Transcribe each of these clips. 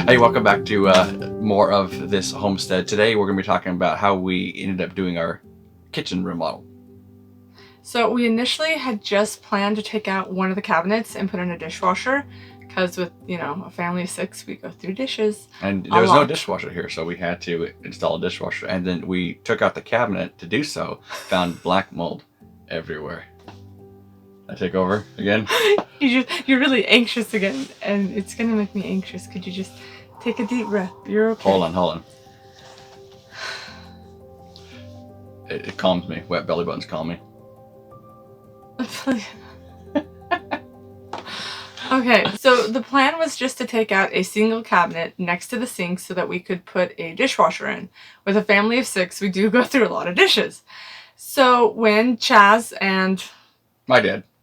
Hey, welcome back to more of this homestead. Today we're going to be talking about how we ended up doing our kitchen remodel. So we initially had just planned to take out one of the cabinets and put in a dishwasher because with, a family of 6, we go through dishes. And there was no dishwasher here, so we had to install a dishwasher. And then we took out the cabinet to do so, found black mold everywhere. I take over again? You're really anxious again, and it's going to make me anxious. Could you just take a deep breath? You're okay. Hold on. It calms me. Wet belly buttons calm me. Okay, so the plan was just to take out a single cabinet next to the sink so that we could put a dishwasher in. With a family of 6, we do go through a lot of dishes. So when Chaz and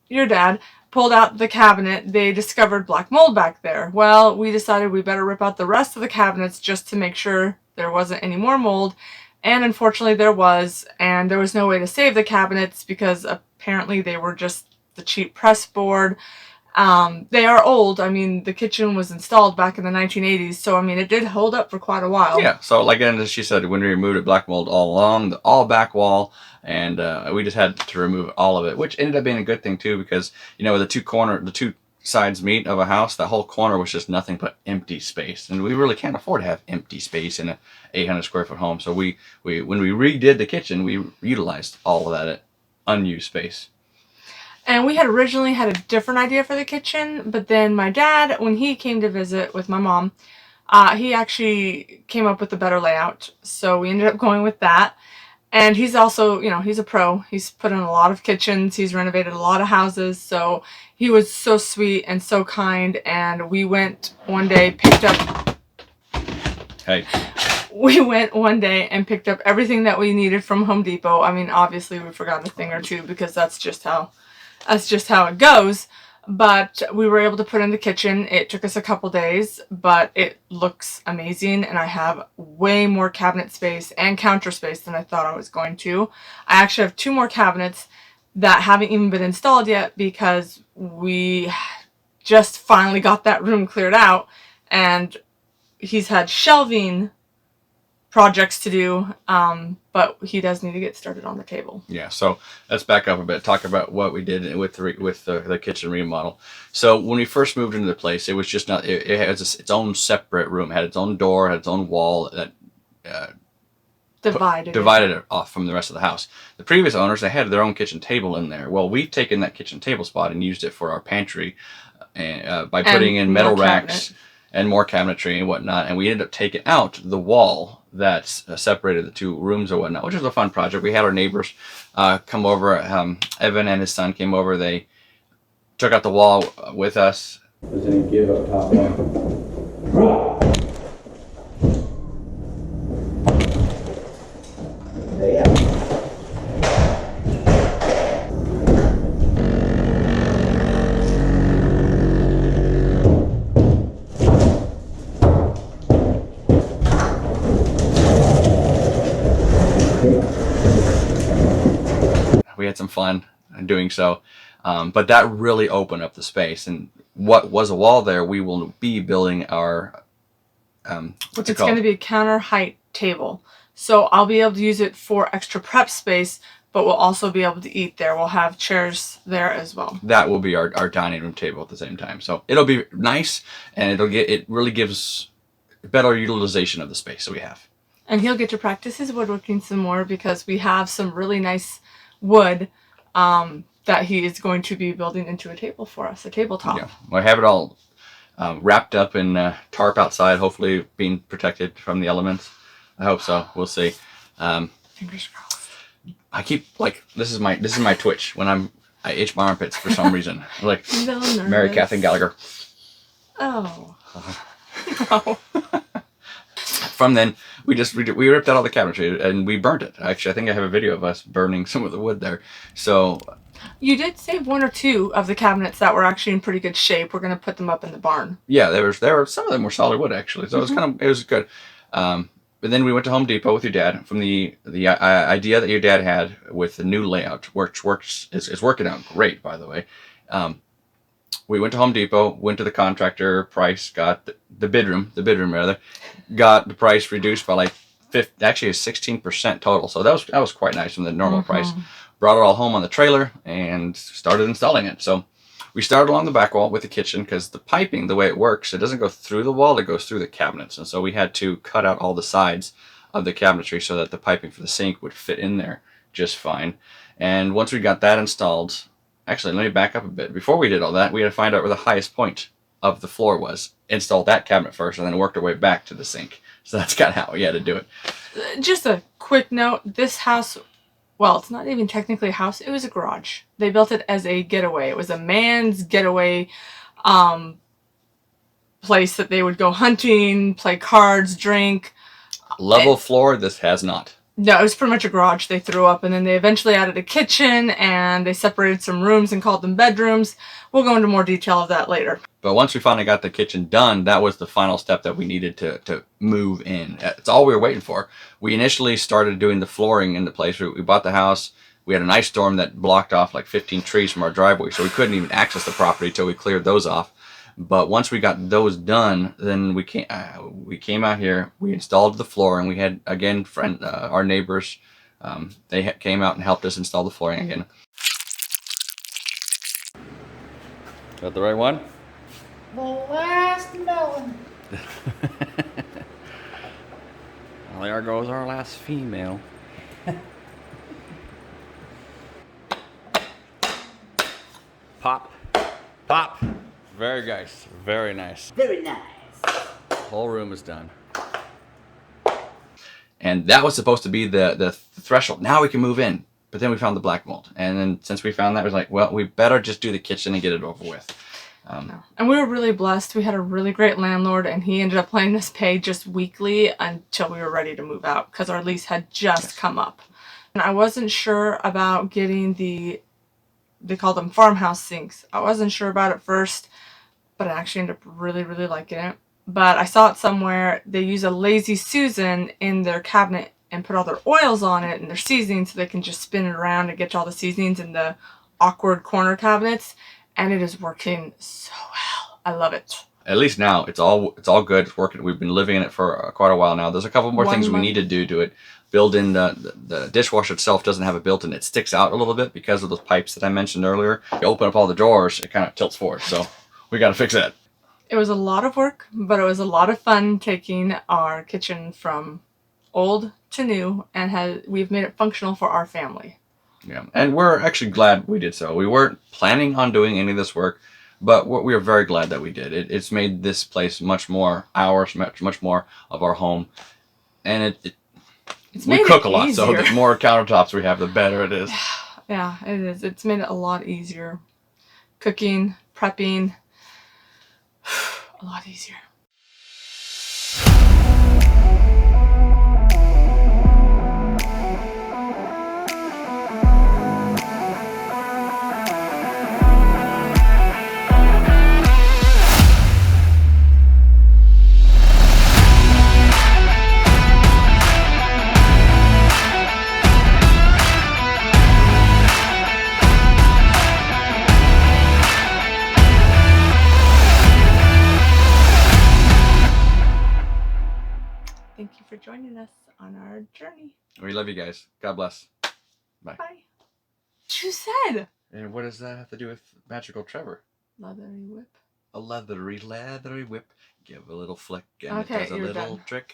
your dad pulled out the cabinet, they discovered black mold back there. Well, we decided we better rip out the rest of the cabinets just to make sure there wasn't any more mold. And unfortunately there was, and there was no way to save the cabinets because apparently they were just the cheap press board. They are old. I mean, the kitchen was installed back in the 1980s, so I mean, it did hold up for quite a while. Yeah, so like as she said, when we removed it, black mold all along, all back wall, and we just had to remove all of it, which ended up being a good thing too, because the two sides meet of a house, that whole corner was just nothing but empty space, and we really can't afford to have empty space in a 800 square foot home. So when we redid the kitchen, we utilized all of that unused space. And we had originally had a different idea for the kitchen, but then my dad, when he came to visit with my mom, he actually came up with a better layout. So we ended up going with that. And he's also, he's a pro. He's put in a lot of kitchens. He's renovated a lot of houses. So he was so sweet and so kind. And we went one day, We went one day and picked up everything that we needed from Home Depot. I mean, obviously we forgot a thing or two because that's just how it goes. But we were able to put in the kitchen. It took us a couple days, but it looks amazing, and I have way more cabinet space and counter space than I thought I was going to. I actually have 2 more cabinets that haven't even been installed yet because we just finally got that room cleared out, and he's had shelving projects to do, but he does need to get started on the table. Yeah, so let's back up a bit, talk about what we did with the kitchen remodel. So when we first moved into the place, it was just not, it has its own separate room, it had its own door, had its own wall that divided it off from the rest of the house. The previous owners, they had their own kitchen table in there. Well, we've taken that kitchen table spot and used it for our pantry by putting in metal racks and more cabinetry and whatnot, and we ended up taking out the wall that separated the 2 rooms or whatnot, which was a fun project. We had our neighbors come over. Evan and his son came over. They took out the wall with us. Does any give up top one? We had some fun doing so, but that really opened up the space. And what was a wall there, we will be building our it's going to be a counter height table, so I'll be able to use it for extra prep space, but we'll also be able to eat there. We'll have chairs there as well. That will be our dining room table at the same time, so it'll be nice, and it really gives better utilization of the space that we have. And he'll get to practice his woodworking some more because we have some really nice wood that he is going to be building into a table for us, a tabletop. Yeah, I have it all wrapped up in tarp outside, hopefully being protected from the elements. I hope so. We'll see. Fingers crossed. I keep this is my twitch when I itch my armpits for some reason. Like Mary Catherine Gallagher. Oh. No. From then, we ripped out all the cabinetry and we burnt it. Actually, I think I have a video of us burning some of the wood there. So you did save 1 or 2 of the cabinets that were actually in pretty good shape. We're gonna put them up in the barn. Yeah, there were some of them were solid wood actually, so it was good. But then we went to Home Depot with your dad. From the idea that your dad had with the new layout, which is working out great, by the way. we went to Home Depot, went to the contractor price, got the bedroom rather, got the price reduced by like 16% total. So that was quite nice from the normal price. Brought it all home on the trailer and started installing it. So we started along the back wall with the kitchen because the piping, the way it works, it doesn't go through the wall, it goes through the cabinets. And so we had to cut out all the sides of the cabinetry so that the piping for the sink would fit in there just fine. And once we got that installed, actually, let me back up a bit. Before we did all that, we had to find out where the highest point of the floor was. Install that cabinet first, and then worked our way back to the sink. So that's kind of how we had to do it. Just a quick note, this house, well, it's not even technically a house, it was a garage. They built it as a getaway. It was a man's getaway place that they would go hunting, play cards, drink. Level floor, this has not. No, it was pretty much a garage they threw up, and then they eventually added a kitchen, and they separated some rooms and called them bedrooms. We'll go into more detail of that later. But once we finally got the kitchen done, that was the final step that we needed to move in. It's all we were waiting for. We initially started doing the flooring in the place. We bought the house. We had an ice storm that blocked off like 15 trees from our driveway, so we couldn't even access the property until we cleared those off. But once we got those done, then we came out here. We installed the flooring. We had again our neighbors. They came out and helped us install the flooring again. Is that the right one? The last melon. Well, there goes our last female. Pop, pop. Very nice. Very nice. Very nice. Whole room is done. And that was supposed to be the threshold. Now we can move in. But then we found the black mold. And then since we found that, it was like, well, we better just do the kitchen and get it over with. And we were really blessed. We had a really great landlord, and he ended up letting us pay just weekly until we were ready to move out because our lease had just come up. And I wasn't sure about getting they call them farmhouse sinks. I wasn't sure about it first, but I actually ended up really, really liking it. But I saw it somewhere. They use a Lazy Susan in their cabinet and put all their oils on it and their seasoning so they can just spin it around and get all the seasonings in the awkward corner cabinets. And it is working so well. I love it. At least now it's all good. It's working. We've been living in it for quite a while now. There's a couple more things we need to do to it. Build in the dishwasher itself doesn't have a built-in. It sticks out a little bit because of those pipes that I mentioned earlier. You open up all the drawers, it kind of tilts forward. So we got to fix that. It was a lot of work, but it was a lot of fun taking our kitchen from old to new, and we've made it functional for our family. Yeah, and we're actually glad we did so. We weren't planning on doing any of this work, but we are very glad that we did. It's made this place much more ours, much more of our home, and we cook a lot, so the more countertops we have, the better it is. Yeah, it is. It's made it a lot easier. Cooking, prepping, a lot easier. Thank you for joining us on our journey. We love you guys. God bless. Bye. Bye. You said. And what does that have to do with Magical Trevor? Leathery whip. A leathery whip. Give a little flick and Okay, it does a you're little done. trick.